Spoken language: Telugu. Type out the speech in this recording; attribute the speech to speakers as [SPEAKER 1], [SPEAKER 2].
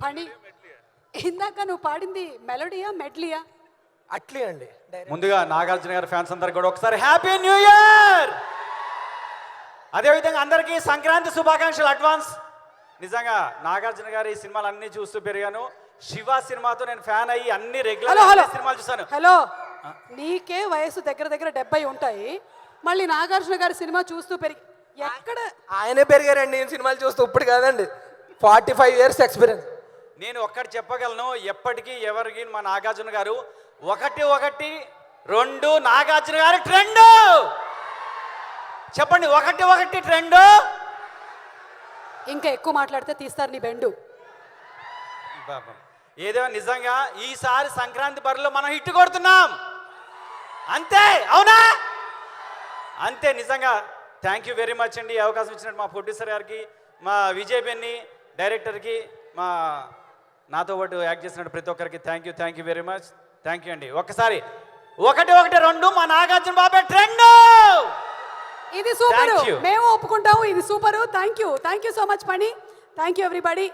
[SPEAKER 1] పని ఇందాక నువ్వు పాడింది మెలోడియా మెడ్లియా?
[SPEAKER 2] అట్లే అండి.
[SPEAKER 3] ముందుగా నాగార్జున గారి ఫ్యాన్స్ అందరికి కూడా ఒకసారి హ్యాపీ న్యూ ఇయర్. అదేవిధంగా అందరికీ సంక్రాంతి శుభాకాంక్షలు అడ్వాన్స్. నిజంగా నాగార్జున గారి సినిమాలు అన్ని చూస్తూ పెరిగాను. శివ సినిమాతో నేను ఫ్యాన్ అయ్యి అన్ని రెగ్యులర్ సినిమాలు చూసాను.
[SPEAKER 1] హలో, నీకే వయసు దగ్గర దగ్గర 70 ఉంటాయి, మళ్ళీ నాగార్జున గారి సినిమా చూస్తూ పెరిగి ఎక్కడ?
[SPEAKER 2] ఆయనే పెరిగారండి నేను సినిమాలు చూస్తూ. ఇప్పుడు కాదండి, 45 years ఎక్స్పీరియన్స్.
[SPEAKER 3] నేను ఒక్కటి చెప్పగలను, ఎప్పటికీ ఎవరికి మా నాగార్జున గారు 1-1-2 నాగార్జున గారి ట్రెండ్. చెప్పండి, 1-1 ట్రెండ్.
[SPEAKER 1] ఇంకా ఎక్కువ మాట్లాడితే తీస్తారు నీ బెండు.
[SPEAKER 3] ఏదో నిజంగా ఈసారి సంక్రాంతి బరిలో మనం హిట్ కొడుతున్నాం అంతే, అవునా? అంతే. నిజంగా థ్యాంక్ యూ వెరీ మచ్ అండి. ఈ అవకాశం ఇచ్చినట్టు మా ప్రొడ్యూసర్ గారికి, మా విజయ్ బెన్ని డైరెక్టర్కి, మా నాతో పాటు యాక్ట్ చేసినట్టు ప్రతి ఒక్కరికి thank you very much. Thank you అండి. ఒక్కసారి 1-1-2 మా నాగార్జున బాబే ట్రెండ్.
[SPEAKER 1] ఇది సూపర్, మేము ఒప్పుకుంటాము, ఇది super. Thank you so much పని. Thank you everybody.